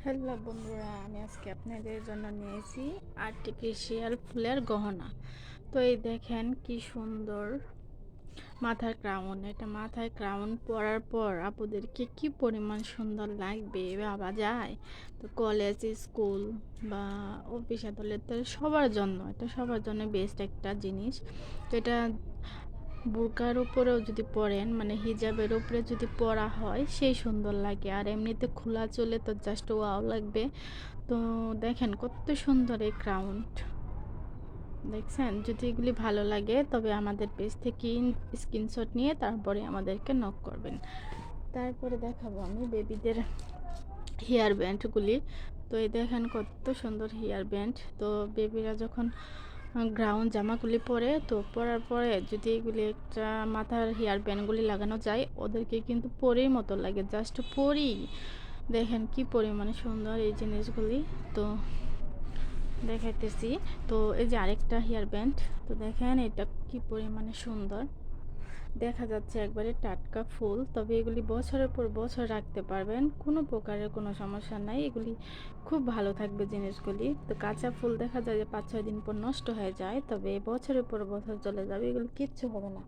Hello বন্ধুরা, আমি আজকে আপনাদের জন্য নিয়েছি আর্টিফিশিয়াল ফুলের গহনা। তো এই দেখেন কি সুন্দর মাথার ক্রাউন। এটা মাথায় ক্রাউন পরার পর আপুদেরকে কি পরিমাণ সুন্দর লাগবে ভাবা যায়। তো কলেজ, স্কুল বা অফিস আদালতে সবার জন্য, এটা সবার জন্য বেস্ট একটা জিনিস। তো এটা বোরকার উপরেও যদি পরেন, মানে হিজাবের উপরে যদি পরা হয়, সেই সুন্দর লাগে। আর এমনিতে খোলা চলে তো জাস্ট ওয়াও লাগবে। তো দেখেন কত সুন্দর এই ক্রাউন, দেখছেন? যদি এগুলি ভালো লাগে তবে আমাদের পেজ থেকে স্ক্রিনশট নিয়ে তারপরে আমাদেরকে নক করবেন। তারপরে দেখাবো আমি বেবিদের হেয়ার ব্যান্ডগুলি। তো এই দেখেন কত সুন্দর হেয়ার ব্যান্ড। তো বেবিরা যখন গ্রাউন্ড জামাগুলি পরে, তো পরার পরে যদি এগুলি একটা মাথার হেয়ার ব্যান্ডগুলি লাগানো যায়, ওদেরকে কিন্তু পরেই মতো লাগে, জাস্ট পরি। দেখেন কি পরিমাণে সুন্দর এই জিনিসগুলি। তো দেখাইতেছি। তো এই যে আরেকটা হেয়ার ব্যান্ড, তো দেখেন এটা কি পরিমাণে সুন্দর, দেখা যাচ্ছে একবারে টাটকা ফুল। তবে এগুলি বছরের পর বছর রাখতে পারবেন, কোনো প্রকারের কোনো সমস্যা নাই, এগুলি খুব ভালো থাকবে জিনিসগুলি। তো কাঁচা ফুল দেখা যায় যে 5-6 দিন পর নষ্ট হয়ে যায়, তবে বছরের পর বছর চলে যাবে, এগুলি কিচ্ছু হবে না।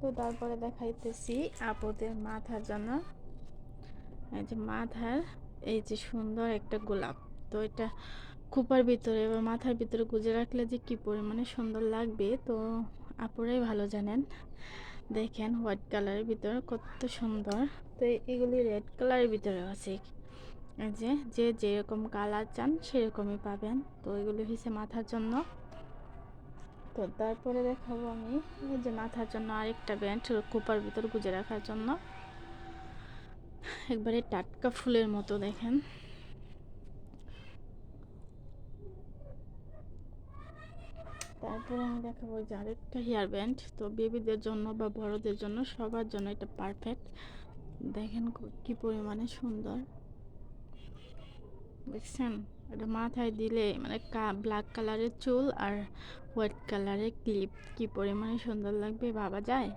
তো তারপরে দেখাইতেছি আপুদের মাথার জন্য। এই যে মাথার এই যে সুন্দর একটা গোলাপ। তো এটা খোপার ভিতরে বা মাথার ভিতরে গুজে রাখলে যে কি পরিমাণে সুন্দর লাগবে, তো আপুরাই ভালো জানেন। দেখেন হোয়াইট কালারের ভিতরে কত সুন্দর। তো এগুলি রেড কালারের ভিতরে আছে। এই যে যে যেরকম কালার চান সেরকমই পাবেন। তো এগুলি হয়েছে মাথার জন্য। তো তারপরে দেখাবো আমি এই যে মাথার জন্য আরেকটা ব্যান্ড, খোপার ভিতর গুজে রাখার জন্য, একবারে টাটকা ফুলের মতো। দেখেন তারপরে আমি দেখাবো যে আরেকটা হেয়ার ব্যান্ড। তো বেবিদের জন্য বা বড়দের জন্য সবার জন্য এটা পারফেক্ট। দেখেন কি পরিমাণে সুন্দর, দেখছেন? এটা মাথায় দিলে মানে ব্ল্যাক কালারের চুল আর হোয়াইট কালারের ক্লিপ, কি পরিমাণে সুন্দর লাগবে ভাবা যায়।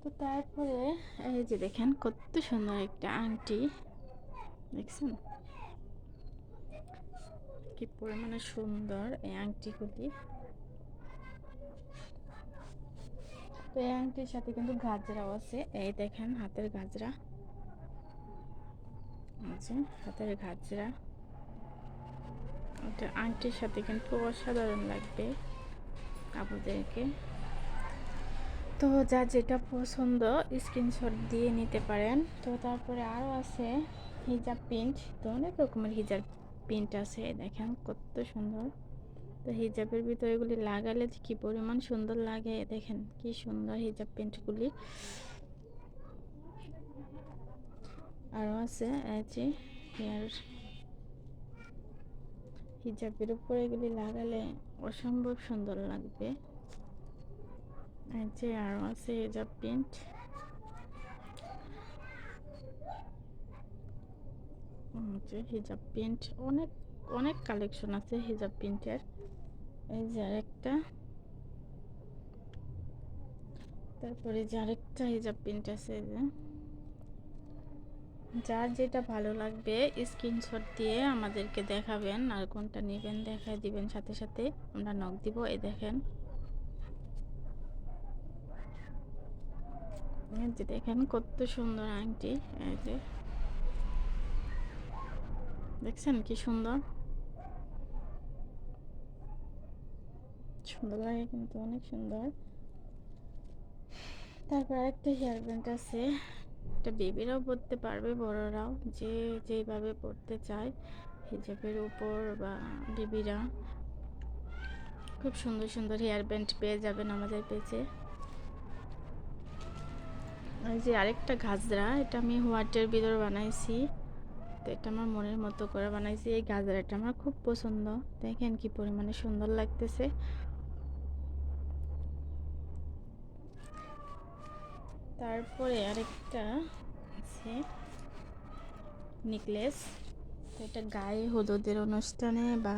তো তারপরে এই যে দেখেন কত সুন্দর একটা আংটি, দেখছেন কি পরিমাণে সুন্দর এই আংটিগুলি। তো এই আংটির সাথে কিন্তু গাজরাও আছে, এই দেখেন হাতের গাজরা, আছে হাতের গাজরা। ওটা আংটির সাথে কিন্তু অসাধারণ লাগবে আপনাদেরকে। তো যা যেটা পছন্দ স্ক্রিনশট দিয়ে নিতে পারেন। তো তারপরে আরও আছে হিজাব প্রিন্ট। তো অনেক রকমের হিজাব প্রিন্ট আছে, দেখেন কত সুন্দর। তো হিজাবের ভিতরে এগুলি লাগালে কি পরিমাণ সুন্দর লাগে, দেখেন কি সুন্দর হিজাব প্রিন্টগুলি। আরও আছে এই যে হেয়ার হিজাবের উপরে এগুলি লাগালে অসম্ভব সুন্দর লাগবে। এই যে আরও আছে হিজাব প্রিন্ট, যে হিজাব প্রিন্ট অনেক অনেক কালেকশন আছে হিজাব প্রিন্টের। এই যে আরেকটা, তারপরে যে আরেকটা হিজাব প্রিন্ট আছে। যে যার যেটা ভালো লাগবে স্ক্রিনশট দিয়ে আমাদেরকে দেখাবেন, আর কোনটা নেবেন দেখাই দিবেন, সাথে সাথে আমরা নক দিব। এই দেখেন, এই যে দেখেন কত সুন্দর আংটি। এই যে দেখছেন কি সুন্দর, সুন্দর লাগে কিন্তু অনেক সুন্দর। তারপর আরেকটা হেয়ার ব্যান্ড আছে, এটা বেবিরাও পরতে পারবে, বড়রাও যে যেভাবে পরতে চায় হিজাবের উপর বা বেবিরা। খুব সুন্দর সুন্দর হেয়ার ব্যান্ড পেয়ে যাবেন আমাদের পেজে। এই যে আরেকটা গাজরা, এটা আমি হোয়াইটের ভিতর বানাইছি। তো এটা আমার মনের মতো করে বানাইছি। এই গাজরাটা আমার খুব পছন্দ, দেখেন কি পরিমাণে সুন্দর লাগতেছে। তারপরে আরেকটা আছে নেকলেস। তো এটা গায়ে হলুদের অনুষ্ঠানে বা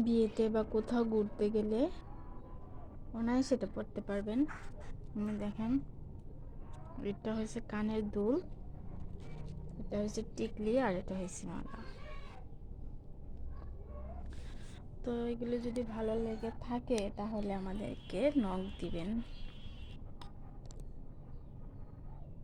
বিয়েতে বা কোথাও ঘুরতে গেলে ওনায় সেটা পরতে পারবেন। দেখেন এটা হয়েছে কানের দুল, এটা হচ্ছে টিকলি আর এটা হচ্ছে মালা। তো এগুলো যদি ভালো লেগে থাকে তাহলে আমাদেরকে নক দিবেন।